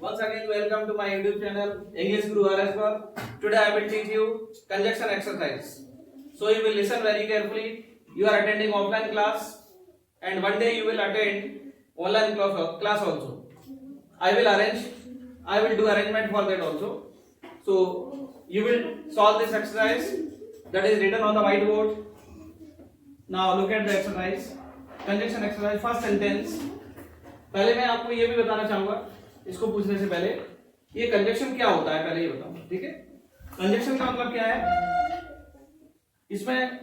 Once again, welcome to my YouTube channel English Guru RS. Today I will teach you conjunction exercise. So you will listen very carefully. You are attending offline class, and one day you will attend online class also. I will do arrangement for that also. So you will solve this exercise that is written on the whiteboard. Now look at the exercise. Conjunction exercise. First sentence. पहले मैं आपको ये भी बताना चाहूंगा, इसको पूछने से पहले, ये कंजक्शन क्या होता है पहले ये बताओ, ठीक है। कंजक्शन का मतलब क्या है, इसमें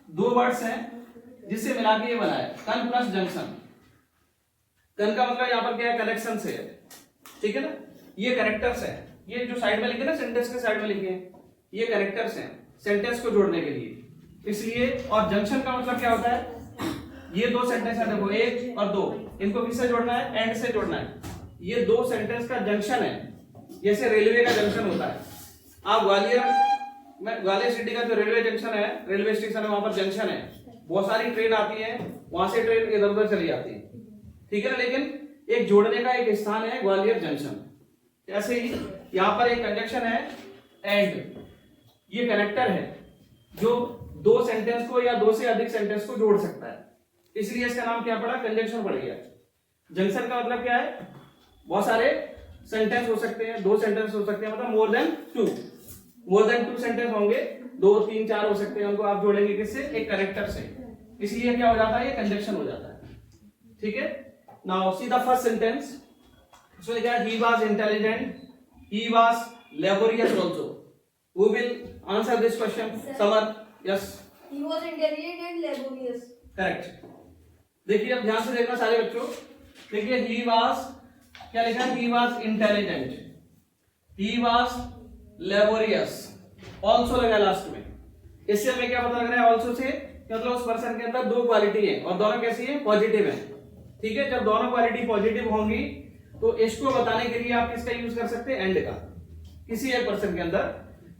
दो वर्ड्स हैं जिससे मिला के ये बना है कन प्लस जंक्शन। कन का मतलब यहाँ पर क्या है, कनेक्शन से है, ठीक है ना। ये कनेक्टर्स है, ये जो साइड में लिखे ना, सेंटेंस के साइड में लिखे हैं, ये कनेक्टर्स हैं सेंटेंस को जोड़ने के लिए, इसलिए। और जंक्शन का मतलब क्या होता है, ये दो सेंटेंस है, देखो एक और दो, इनको किससे जोड़ना है, एंड से जोड़ना है। ये दो सेंटेंस का जंक्शन है, जैसे रेलवे का जंक्शन होता है। आप ग्वालियर सिटी का जो रेलवे जंक्शन है, रेलवे स्टेशन है, वहां पर जंक्शन है, बहुत सारी ट्रेन आती है, वहां से ट्रेन इधर उधर चली जाती है, ठीक है ना। लेकिन एक जोड़ने का एक स्थान है ग्वालियर जंक्शन। ऐसे ही यहाँ पर एक कंजक्शन है एंड, ये कनेक्टर है जो दो सेंटेंस को या दो से अधिक सेंटेंस को जोड़ सकता है, इसलिए इसका नाम क्या पड़ा, कंजक्शन पड़ गया। जंक्शन का मतलब क्या है, बहुत सारे सेंटेंस हो सकते हैं, दो सेंटेंस हो सकते हैं, मतलब मोर देन टू सेंटेंस होंगे, दो तीन चार हो सकते हैं, उनको आप जोड़ेंगे किससे, एक कनेक्टर से, इसलिए क्या हो जाता है, ये कंजक्शन हो जाता है, ठीक है। Now see the first sentence. इसमें लिखा है, he was intelligent, he was laborious also. Who will answer this question? Summer. Yes, he was intelligent and laborious. Correct. देखिए अब ध्यान से देखना सारे बच्चों, देखिए ही वाज, क्या लिखा है, he was intelligent, he was laborious, also लगा लास्ट में। इससे हमें क्या पता लग रहा है, ऑल्सो से मतलब उस पर्सन के अंदर दो क्वालिटी है और दोनों कैसी है, पॉजिटिव है, ठीक है। जब दोनों क्वालिटी पॉजिटिव होंगी तो इसको बताने के लिए आप किसका यूज कर सकते हैं, एंड का। किसी एक पर्सन के अंदर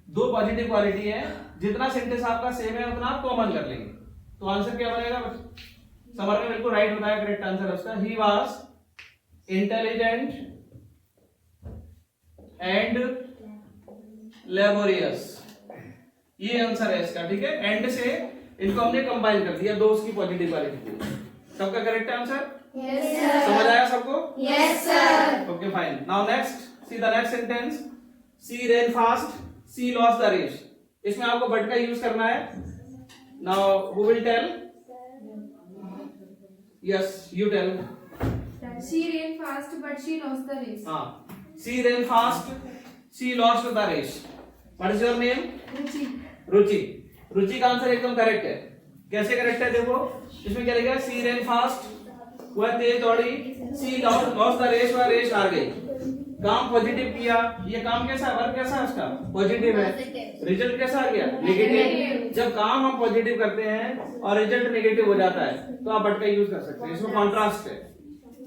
दो पॉजिटिव क्वालिटी है, जितना सेंटेंस आपका सेम है उतना आप कॉमन कर लेंगे, तो आंसर क्या बनेगा। समर में बिल्कुल राइट बताया, करेक्ट आंसर है उसका, he was intelligent and laborious, ये आंसर है इसका, ठीक है। एंड से इनको हमने कंबाइन कर दिया, दो उसकी पॉजिटिव क्वालिटी। सबका करेक्ट आंसर? Yes sir. समझ आया सबको? Yes sir. Okay fine. Now next, see the next sentence. She ran fast, she lost the race. इसमें आपको बट का यूज करना है। Now who will tell? Yes, you tell. She ran fast but she lost the race. She ran fast, she lost the race. What is your name? रुचि। रुचि। रुचि का answer एकदम correct है। कैसे correct है देखो, इसमें क्या लिखा है, she ran fast, वह तेज दौड़ी, she lost the race, वह रेस हार गई। काम पॉजिटिव किया, ये काम कैसा है, वर्क कैसा है उसका, पॉजिटिव है, रिजल्ट कैसा आ गया, नेगेटिव। जब काम हम पॉजिटिव करते हैं और रिजल्ट नेगेटिव हो जाता है तो आप बट का यूज कर सकते हैं। इसमें कॉन्ट्रास्ट है,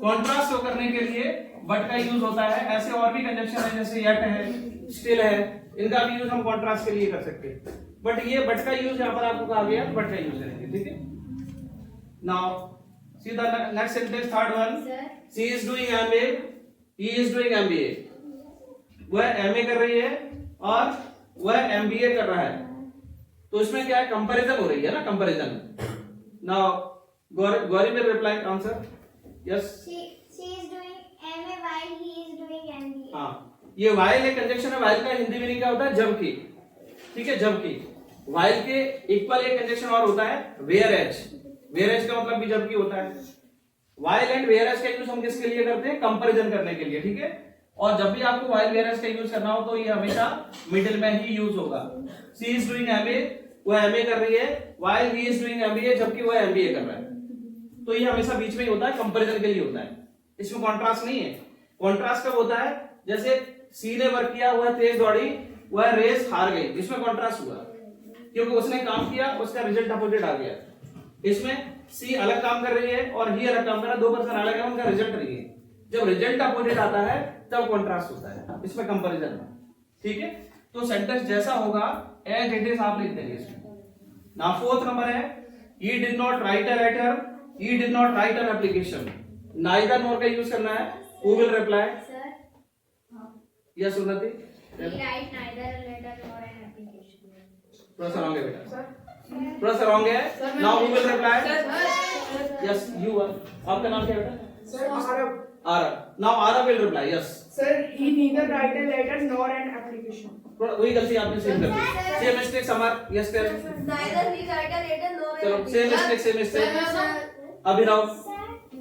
कॉन्ट्रास्ट शो करने के लिए बट का यूज होता है। ऐसे और भी कंजक्शन है, जैसे येट है, स्टिल है, इनका भी यूज हम कॉन्ट्रास्ट के लिए कर सकते हैं, बट ये बट का यूज यहाँ पर आपको कहा गया, बट का यूज करेंगे, ठीक है। Now see the next sentence, third one. She is doing MA, he is doing MBA, वह MA कर रही है और वह MBA कर रहा है, तो इसमें क्या है, कंपैरिजन हो रही है ना, comparison. Now Gauri will reply answer. Yes, she is doing MA while he is doing MBA। हाँ, ये while एक कंजक्शन है, while का हिंदी मीनिंग क्या होता है, जबकि, ठीक है, जबकि। while के इक्वल एक कंजक्शन और होता है, whereas। whereas का मतलब भी जबकि होता है। while and whereas का यूज हम किसके लिए करते हैं, कंपैरिजन करने के लिए, ठीक है। और जब भी आपको while whereas का यूज करना हो तो ये हमेशा मिडिल में ही यूज होगा। she is doing MA, वो MA कर रही है, while he is doing MBA, जबकि वो MBA कर रहा है, तो ये हमेशा बीच में ही होता है, कंपैरिजन के लिए होता है। इसमें कॉन्ट्रास्ट नहीं है। कॉन्ट्रास्ट कब होता है, जैसे सी ने वर्क किया, वह तेज दौड़ी, वह रेस हार गई, इसमें कॉन्ट्रास्ट हुआ, क्योंकि उसने काम किया, उसका रिजल्ट अपोजिट आ गया। इसमें सी अलग काम कर रही है और ही अलग काम कर रहा है, दो पर्सन अलग है, उनका रिजल्ट नहीं है। जब रिजल्ट अपोजिट आता है तब कॉन्ट्रास्ट होता है, इसमें कंपैरिजन में, ठीक है। तो सेंटेंस जैसा होगा एज इट इज आप लिख देंगे इसमें। नाउ फोर्थ नंबर है, he did not write a letter, he did not write an application। Neither nor का यूज करना है। Who will reply? Sir, yes उन्नति, He write neither a letter nor an application. थोड़ा सा wrong है बेटा, थोड़ा सा रॉन्ग है. Now we will reply. Yes you are, आपका नाम क्या है बेटा? Sir, Arab. Aarav. Now Aarav will reply. Yes, Sir, he neither write a letter nor an application. वही गलती आपने सेम कर दी. सेम मिस्टेक समर. Yes tell. Neither he write a letter nor an चलो same mistake, same mistake. Abhinav.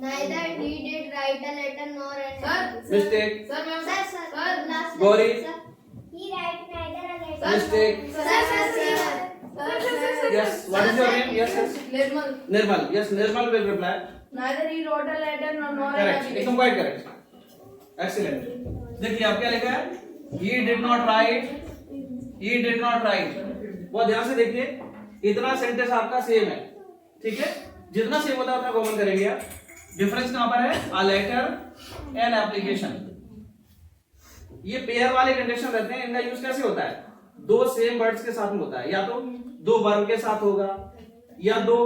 Neither he did write a letter nor an Sir. Mistake. Sir, last Gauri. sir. He write neither a letter. Mistake. Yes, what is your name? Yes, yes. Nirmal. Nirmal. Yes, Nirmal will reply. Neither he wrote a letter nor an Correct. application. एकदम quite correct. Excellent. देखिए आप क्या लिखा है? He did not write. He did not write. बहुत ध्यान से देखिए, इतना सेंटेंस आपका सेम है, ठीक है? जितना सेम होता है उतना कॉमन करेंगे आप. डिफरेंस कहाँ पर है? A letter and application. ये पेयर वाले कंडीशन रहते हैं, इनका यूज कैसे होता है? दो सेम वर्ड्स के साथ में होता है, या तो दो वर्ब के साथ होगा, या दो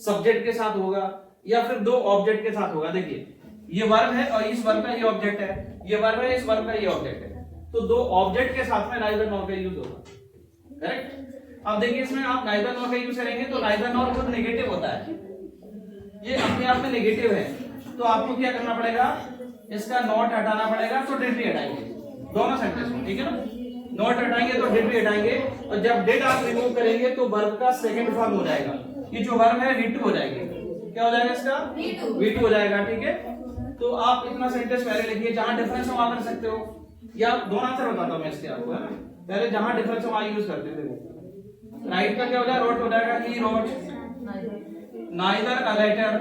सब्जेक्ट के साथ होगा, या फिर दो ऑब्जेक्ट के साथ होगा. देखिए ये वर्ब है और इस वर्ब का ये ऑब्जेक्ट है, ये वर्ब है इस वर्ब का ये ऑब्जेक्ट है, तो दो ऑब्जेक्ट के साथ में नाइदर नॉर का यूज होगा. करेक्ट. अब देखिए इसमें आप नाइदर नॉर का यूज करेंगे तो नाइदर नॉर खुद नेगेटिव होता है, ये अपने आप में नेगेटिव है, तो आपको क्या करना पड़ेगा? इसका नॉट हटाना पड़ेगा, तो डिड भी हटाएंगे दोनों सेंटेंस में, ठीक है ना? नॉट हटाएंगे तो डिड भी हटाएंगे, और जब डिड आप रिमूव करेंगे तो वर्ब का सेकंड फॉर्म हो जाएगा. ये जो वर्ब है V2 हो जाएगी. क्या हो जाएगा इसका? V2 हो जाएगा, ठीक है? तो आप इतना सेंटेंस पहले लिखिए, जहां डिफरेंस हो वहां कर सकते हो, या दोनों आंसर बताता हूं मैं इसके आपको, है ना? पहले जहां डिफरेंस हो वहां यूज करते थे. देखो राइट का क्या हो जाएगा? रोट हो जाएगा. He wrote neither a letter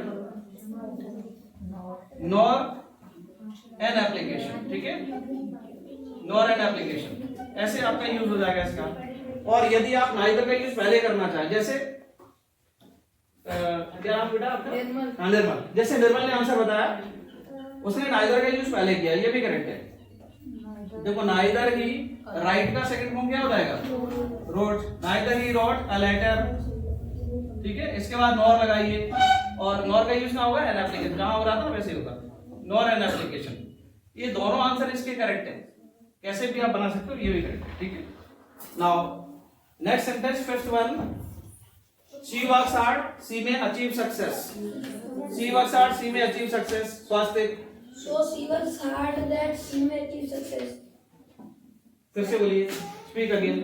nor an application, ठीक है? नॉर एन एप्लीकेशन, ऐसे आपका यूज हो जाएगा इसका. और यदि आप नाइदर का यूज पहले करना चाहें, जैसे क्या नाम बेटा आपका? हाँ, निर्मल. जैसे निर्मल ने आंसर बताया, उसने नाइदर का यूज पहले किया, ये भी करेक्ट है. देखो नाइदर ही राइट का सेकंड फॉर्म क्या हो जाएगा? Wrote. Neither he wrote a letter, ठीक है? इसके बाद नॉर लगाइए, और नॉर का यूज कहाँ होगा? An application. जहां हो रहा था ना वैसे ही होगा, नॉर एन एप्लीकेशन. ये दोनों आंसर इसके करेक्ट है, कैसे भी आप बना सकते हो, ये भी करेक्ट है, ठीक है? Now next sentence, first one. She works hard, she may achieve success. She works hard, she may achieve success. Swastik. So she works hard that she may achieve success. फिर से बोलिए. Speak again.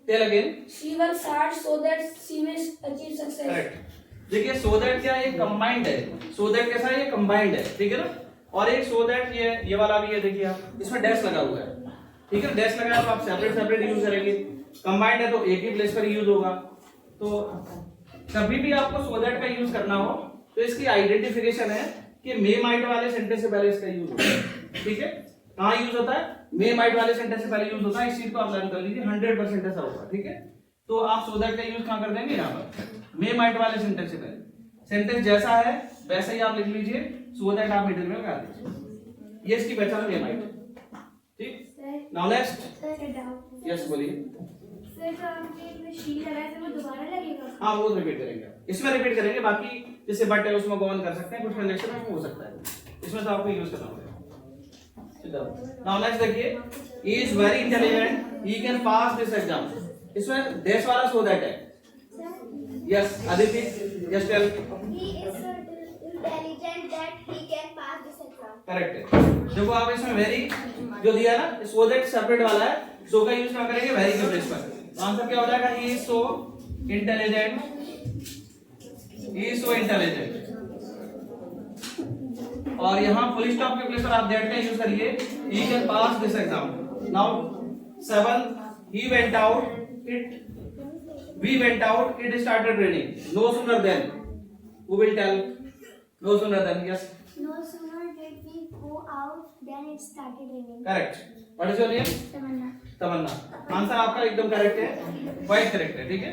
Tell again. She works hard so that she may achieve success. Correct. देखिए so that क्या ये combined है. So that कैसा है? ये combined है, ठीक है ना? और एक so that ये वाला भी है, देखिए आप, इसमें डैश लगा हुआ है, ठीक है? डैश लगाया तो आप सेपरेट सेपरेट यूज करेंगे. कंबाइंड है तो एक ही प्लेस पर यूज होगा. तो कभी भी आपको so that का यूज करना हो तो इसकी आइडेंटिफिकेशन है कि मे माइट वाले सेंटेंस से पहले इसका यूज होता है, ठीक है? कहाँ यूज होता है? मे माइट वाले सेंटेंस से पहले यूज होता है. इस चीज को आप लर्न कर लीजिए, 100% ऐसा होगा, ठीक है? तो आप so that का यूज कहाँ कर देंगे? यहाँ पर मे माइट वाले सेंटेंस से पहले. सेंटेंस जैसा है वैसा ही आप लिख लीजिए, so that आप मिडिल में लगा दीजिए. ये इसकी पहचान है मे माइट, ठीक? Now next. यस बोलिए. हाँ वो रिपीट करेंगे, इसमें रिपीट करेंगे. बाकी जैसे बट है उसमें गो ऑन कर सकते हैं, कुछ कंडीशन में हो सकता है, इसमें तो आपको यूज करना पड़ेगा. नाउ नेक्स्ट देखिए. He is very intelligent, he can pass this exam. इसमें देश वाला सो दैट है. Yes Aditi. Yes tell. He is so intelligent that he can pass this exam. Correct है. देखो आप इसमें वेरी जो दिया ना, सो दैट सेपरेट वाला है, सो का यूज क्या करेंगे? वेरी के प्लेस पर. आंसर क्या हो जाएगा? He is so intelligent, he is so intelligent. और यहाँ फुल स्टॉप के प्लेस पर आप दैट का यूज करिए. ही can pass this exam. Now 7. He went out, it we went out, it started raining. No sooner than, who will tell? No sooner than. Yes, No sooner did we go out than it started raining. correct. What is your name? Tamanna. Tamanna. Answer आपका एकदम correct है, quite correct है, ठीक है?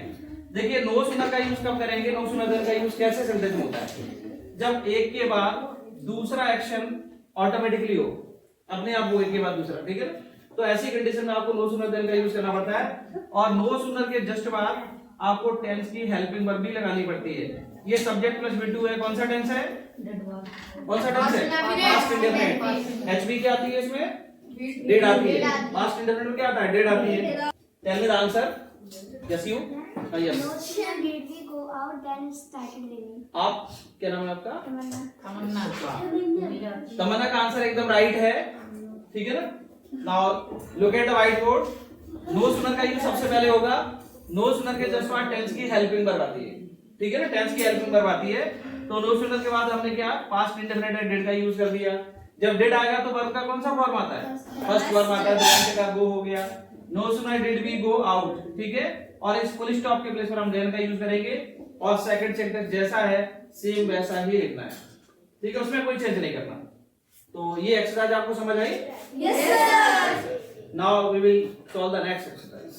देखिए no sooner का use कब करेंगे? नो सुनर देन का यूज कैसे सेंटेंस में होता है? जब एक के बाद दूसरा एक्शन ऑटोमेटिकली हो, अपने आप वो एक के बाद दूसरा, ठीक है? तो ऐसी कंडीशन में आपको नो सुनर देन का यूज करना पड़ता है. और नो सुनर के जस्ट बाद आपको टेंस की हेल्पिंग वर्ब भी लगानी पड़ती है. ये सब्जेक्ट प्लस V2 है. कौन सा टेंस है? कौन सा टेंस है? Past indefinite. HV क्या आती है इसमें? Did आती है। Past indefinite में क्या आता है? Did आती है। Tell me the answer. Yes you? Yes. Did we go out then it started raining? आप क्या नाम है आपका? तमन्ना तमन्ना का आंसर एकदम राइट है, ठीक है ना? Now look at the whiteboard. No sooner का यूज सबसे पहले होगा। नो सुनर के जस्ट बाद टेंस की हेल्पिंग वर्ब आती है, ठीक है ना? टेंस की हेल्पिंग वर्ब आती है। तो नो सुनर के बाद हमने क्या पास्ट इंडेफिनिट डिड का यूज कर दिया। जब डिड आएगा तो वर्ब का कौन सा फॉर्म आता है? फर्स्ट वर्ब आता है। देन का गो हो गया। No sooner did we go out, ठीक है? और इस फुल स्टॉप के प्लेस पर हम देन का यूज करेंगे और सेकंड सेंटेंस जैसा है सेम वैसा ही लिखना है, ठीक है? उसमें कोई चेंज नहीं करना। तो ये एक्सरसाइज आपको समझ आई? Yes, sir. Now we will solve the next exercise.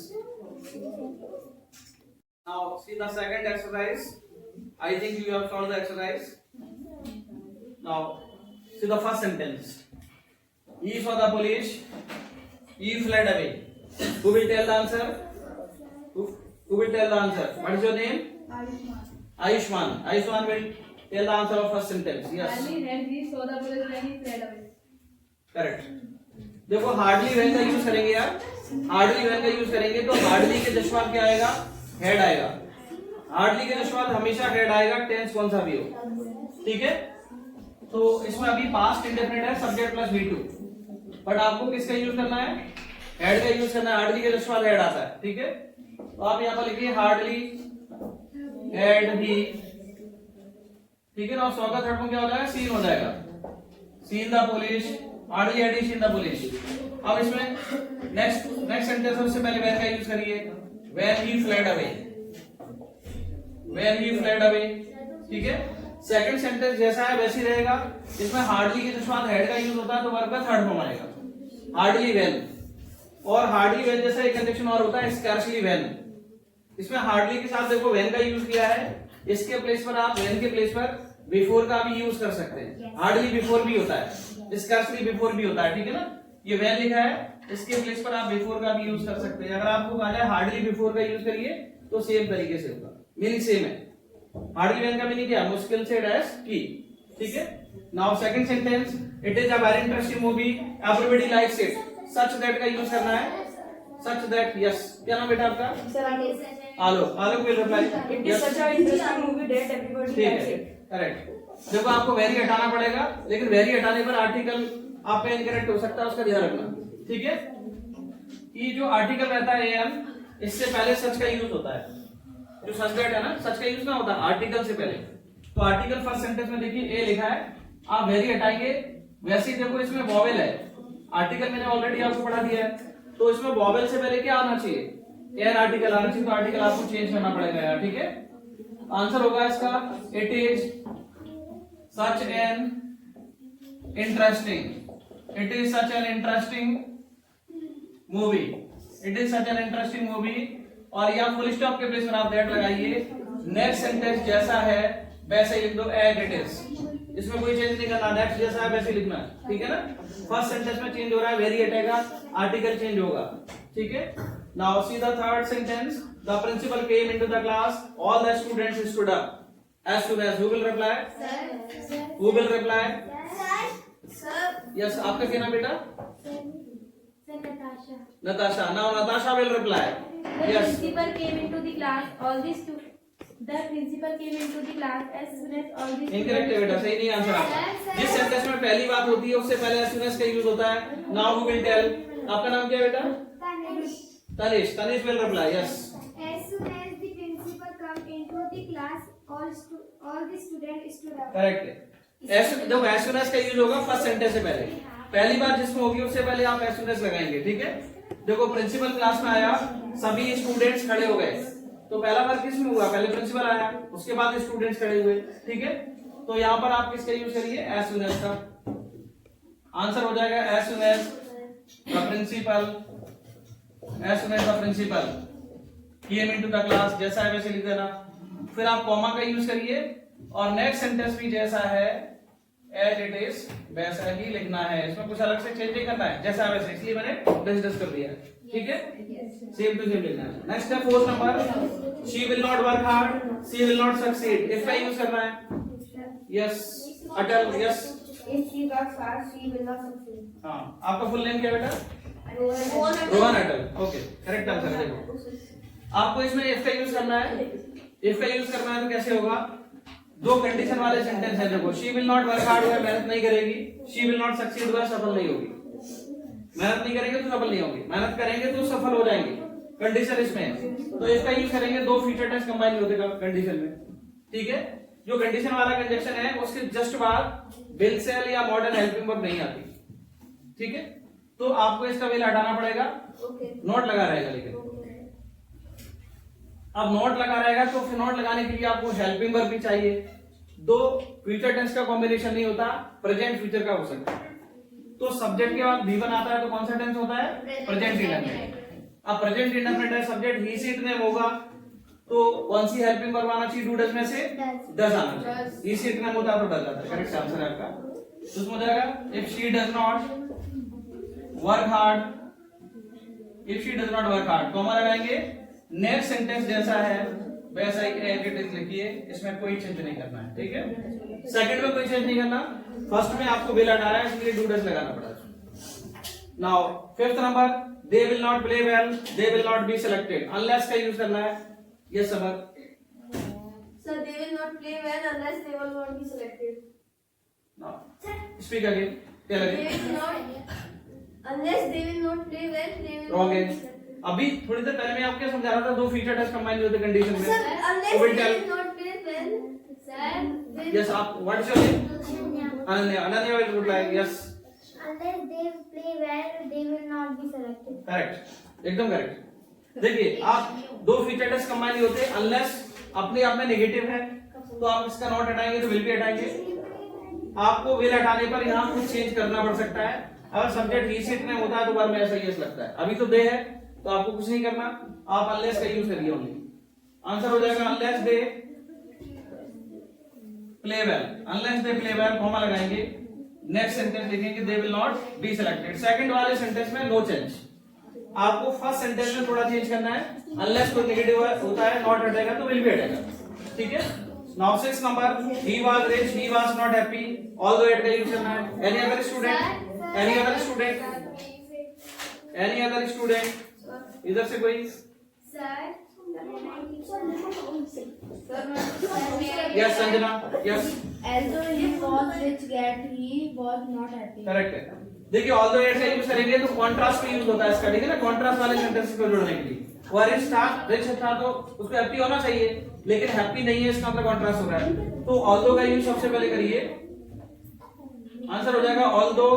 Now see the second exercise. I think you have solved the exercise. Now see the first sentence. He saw the police. He fled away. Who will tell the answer? Who will tell the answer? What is your name? Ayushman. Ayushman will tell the answer of first sentence. Yes. He saw the police when he fled away. Correct. देखो hardly when का use करेंगे यार, hardly when का use करेंगे तो hardly के जश्वाल क्या आएगा? हेड आएगा। हार्डली के जश्वाल हमेशा हेड आएगा, टेंस कौन सा भी हो, ठीक है? तो इसमें अभी पास्ट इंडेफिनिट है, सब्जेक्ट प्लस V2, बट आपको किसका यूज करना है? हेड का यूज करना है। हार्डली के जश्वाल हेड आता है, ठीक है? तो आप यहाँ पर लिखिए हार्डली हेड ही, ठीक है ना? और सौ का थर्ड में क्या हो जाएगा? सीन हो जाएगा। Seen the police, hardly head he seen the police. अब इसमें नेक्स्ट सेंटेंस सबसे पहले व्हेन का यूज करिए। When he fled away, when he fled away, ठीक है? सेकंड सेंटेंस जैसा है वैसे ही रहेगा। इसमें हार्डली के साथ हेड का यूज होता है तो वर्ब का थर्ड फॉर्म आएगा, हार्डली व्हेन। और हार्डली व्हेन जैसा एक कंजंक्शन और होता है स्कैर्सली व्हेन। इसमें हार्डली के साथ देखो व्हेन का यूज किया है, इसके प्लेस पर आप व्हेन के प्लेस पर बिफोर का भी यूज कर सकते हैं। हार्डली बिफोर भी होता है, स्कैर्सली बिफोर भी होता है, ठीक है ना? ये व्हेन लिखा है, इसके प्लेस पर आप बिफोर का भी यूज कर सकते हैं। अगर आपको कहा जाए हार्डली बिफोर का यूज करिए तो सेम तरीके से होगा, मीनिंग सेम है। हार्डली व्हेन का मीनिंग क्या है? मुश्किल से डैश की, ठीक है? Now second sentence, it is a very interesting movie, everybody likes it. Such that का यूज करना है, सच दैट। यस, क्या नाम बेटा आपका? Sir, Alok. Alok will reply. It is such an interesting movie that everybody ठीक likes है, it. Correct. देखो आपको वेरी हटाना पड़ेगा, लेकिन वेरी हटाने पर आर्टिकल आपका इनकरेक्ट हो सकता है, उसका ध्यान रखना, ठीक है? ये जो आर्टिकल रहता है एम, इससे पहले सच का यूज होता है। जो सच दैट है ना, सच का यूज ना होता आर्टिकल से पहले। तो आर्टिकल फर्स्ट सेंटेंस में देखिए ए लिखा है, आप वेरी हटाएंगे, वैसे ही देखो इसमें वॉवेल है। आर्टिकल मैंने ऑलरेडी आपको पढ़ा दिया है, तो इसमें वॉवेल से पहले क्या आना चाहिए? एन आर्टिकल आना चाहिए। तो आर्टिकल आपको चेंज करना पड़ेगा यार, ठीक है? आंसर होगा इसका it is such an interesting, it is such an interesting movie, it is such an interesting movie. और यहाँ फुल स्टॉप के प्लेस पर आप दैट लगाइए। नेक्स्ट सेंटेंस जैसा है वैसे ही लिख दो, एज इट इज। इसमें कोई चेंज नहीं करना, नेक्स्ट जैसा है वैसे लिखना, ठीक है ना? फर्स्ट सेंटेंस में चेंज हो रहा है, वेरी हटेगा, आर्टिकल चेंज होगा, ठीक है? Now see the third sentence, the principal came into the class, all the students stood up as soon as, who will reply? Sir. Who will reply? Sir. Yes, आपका क्या नाम बेटा? Sir, Natasha. Natasha. Now Natasha will reply. The Yes. principal came into the class. The principal came into the class as soon as all the Incorrect है बेटा, सही नहीं answer आपका। जिस सेंटेंस में पहली बात होती है उससे पहले as soon as का यूज होता है। Now who will tell? आपका नाम क्या है बेटा? Tanish. Tanish. Tanish will reply. Yes. As soon as the principal come into the class, all the students stood up. Correct है। जब as soon as का यूज होगा फर्स्ट सेंटेंस से पहले, पहली बार जिसमें होगी उससे पहले आप as soon as लगाएंगे, ठीक है? देखो प्रिंसिपल क्लास में आया, सभी स्टूडेंट्स खड़े हो गए, तो पहला बार किस में हुआ? पहले प्रिंसिपल आया, उसके बाद स्टूडेंट्स खड़े हुए, ठीक है? तो यहाँ पर आप किसका यूज करिए? as soon as का। आंसर हो जाएगा as soon as the principal, as soon as the principal came into the class, जैसा है वैसे लिख देना। फिर आप कॉमा का यूज करिए और नेक्स्ट सेंटेंस भी जैसा है एज इट इज वैसा ही लिखना है, इसमें कुछ अलग से चेंज नहीं करना है, जैसा है वैसे, इसलिए मैंने डिस्कस कर दिया है, ठीक है? सेम टू सेम लिखना है। नेक्स्ट है fourth number, she will not work hard, she will not succeed. If का यूज करना है। Yes Atal, yes If she works hard, she will not succeed. हाँ, आपका फुल नेम क्या बेटा? रोहन अटल। ओके, करेक्ट आंसर है। देखो आपको इसमें इफ का यूज करना है। इफ का यूज करना है तो कैसे होगा? दो कंडीशन वाले सेंटेंस है। देखो she will not work hard, वह मेहनत नहीं करेगी। शी विल नॉट सक्सीड, वह सफल नहीं होगी। मेहनत नहीं करेंगे तो सफल नहीं होंगे, मेहनत करेंगे तो सफल हो जाएंगे। कंडीशन इसमें है तो इसका यूज करेंगे। दो फीचर टेस्ट कंबाइन होते हैं कंडीशन में, ठीक है। जो कंडीशन वाला कंजक्शन है उसके जस्ट बाद विल सेल या मॉडर्न हेल्पिंग वर्ब नहीं आती, ठीक है। तो आपको इसका विल हटाना पड़ेगा। नोट लगा रहेगा, लेकिन अब नोट लगा रहेगा तो फिर नोट लगाने के लिए आपको हेल्पिंग वर्ब भी चाहिए। दो फ्यूचर टेंस का कॉम्बिनेशन नहीं होता, प्रेजेंट फ्यूचर का हो सकता है। तो सब्जेक्ट के बाद V1 आता है तो कौन सा टेंस होता है? Present indefinite. अब प्रेजेंट इंडेफिनिट है, subject he see it name होगा तो कौन सी हेल्पिंग वर्ब आना चाहिए? डू डज में से डज आना चाहिए। ही सी इट नेम होता है तो डज आता है। करेक्ट आंसर है आपका। तो उसमें हो जाएगा if she does not work hard, if she does not work hard तो हमारा लगाएंगे नेक्स्ट सेंटेंस जैसा है वैसा ही एज इट इज लिखिए, इसमें कोई चेंज नहीं करना है, ठीक है। सेकंड में कोई चेंज नहीं करना, फर्स्ट में आपको विल हटाना है इसलिए डू डज लगाना पड़ा। Now fifth number, they will not play well, they will not be selected. Unless का यूज करना है। Yes summer. Sir, they will not play well unless they will not be selected. Now speak again. क्या They लगे? will not, unless they will not play well, they will wrong not है। be selected. अभी थोड़ी देर पहले मैं आपको क्या समझा रहा था? दो फीचर टेस्ट कंबाइन होते कंडीशन में। Sir, unless will they tell- will not play well, sir, they yes आप what is your name? Ananya. Ananya will reply yes. Unless they play well, they will not be selected. Correct, एकदम correct. देखिए आप दो feature test combine नहीं होते unless अपने आप में नेगेटिव है तो आप इसका नॉट हटाएंगे तो विल भी हटाएंगे। आपको विल हटाने पर यहाँ कुछ चेंज करना पड़ सकता है। अगर सब्जेक्ट ही से इतने होता है तो बार में ऐसा यस लगता है। अभी तो दे है तो आपको कुछ नहीं करना, आप अनलेस का यूज करिए ओनली। आंसर हो जाएगा unless they play well. Unless they play well comma लगाएंगे, नेक्स्ट सेंटेंस लिखेंगे they will not be selected. Second वाले सेंटेंस में नो चेंज। आपको फर्स्ट सेंटेंस में थोड़ा चेंज करना है। अनलेस कोई नेगेटिव होता है नॉट हटेगा तो विल भी हटेगा, ठीक है। Now six number, he was rich, he was not happy, although it का यूज करना है। Any other student, any other student, any other student, इधर से कोई? Yes Sanjana. Yes Although he was rich, yet he was not happy. Correct है। देखिए although it का use करेंगे तो कॉन्ट्रास्ट में यूज होता है इसका, ठीक है ना। कॉन्ट्रास्ट वाले सेंटेंस को जोड़ने के लिए वो रिच था तो उसको हैप्पी होना चाहिए, लेकिन हैप्पी नहीं है इसका मतलब कॉन्ट्रास्ट हो रहा है। तो ऑल्दो का यूज सबसे पहले करिए। आंसर हो जाएगा ऑल्दो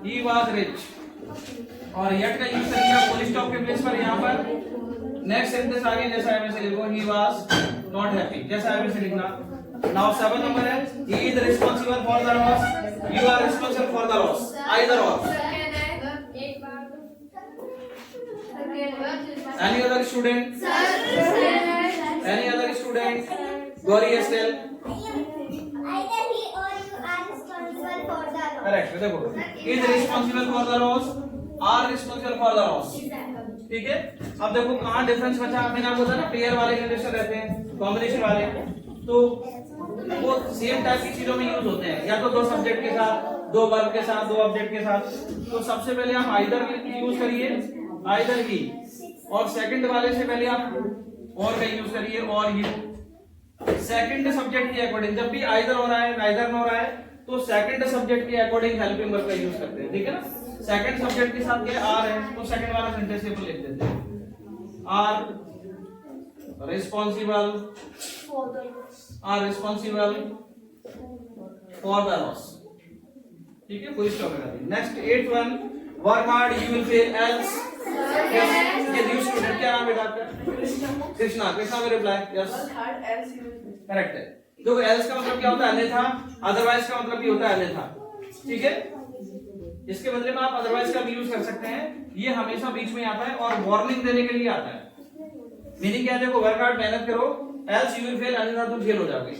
ही वाज रिच और येट का यूज करिए फुल स्टॉप के प्लेस पर। यहाँ पर नेक्स्ट सेंटेंस आगे जैसा है वैसे लिखो, ही वाज नॉट हैप्पी जैसा है वैसे लिखना। नाउ 7 नंबर है, he is responsible for the loss, you are responsible for the loss, either or। Any other student? Any other student? Gauri Estelle? Either he or you are responsible for the loss. Correct, देखो is responsible for the loss, are responsible for the loss, ठीक है। अब देखो कहाँ difference बचा। मैंने आपको बताया ना पेयर वाले कंडीशन रहते हैं, कॉम्बिनेशन वाले, तो वो सेम टाइप की चीजों में यूज होते हैं, या तो दो सब्जेक्ट के साथ, दो वर्ब के साथ, दो ऑब्जेक्ट के साथ। तो सबसे पहले आप आइदर यूज करिए, आइदर ही, और सेकंड वाले से पहले आप और का यूज करिए, और यू। सेकंड सब्जेक्ट के अकॉर्डिंग जब भी आइदर हो रहा है नाइदर हो रहा है तो सेकंड सब्जेक्ट के अकॉर्डिंग हेल्पिंग वर्ब का यूज करते हैं, ठीक है ना। सेकंड सब्जेक्ट के साथ क्या आर है तो सेकंड वाला सेंटेंस पे लिख देते हैं, are responsible for the loss, ठीक है। कोई स्टॉप लगा दी। Next 8th one, work hard you will fail else. ये न्यू स्टूडेंट क्या नाम है आपका? कृष्णा। कृष्णा में रिप्लाई यस करेक्ट है। देखो एल्स का मतलब क्या होता है? अन्यथा। अदरवाइज का मतलब भी होता है अन्यथा, ठीक है। इसके बदले में आप अदरवाइज का भी यूज कर सकते हैं, ये हमेशा बीच में आता है और वार्निंग देने के लिए आता है। मीनिंग क्या है? देखो वर्क हार्ड मेहनत करो, एल्स यू विल फेल, अन्यथा तुम फेल हो जाओगे।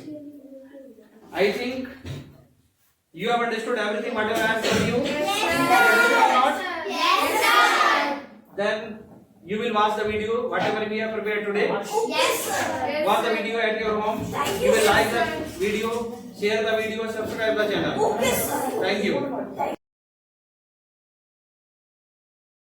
I think you have understood everything whatever I have told you. Yes, sir. Then you will watch the video whatever we have prepared today. Yes, sir. Watch the video at your home. You will like the video, share the video, subscribe the channel. Okay, sir. Thank you.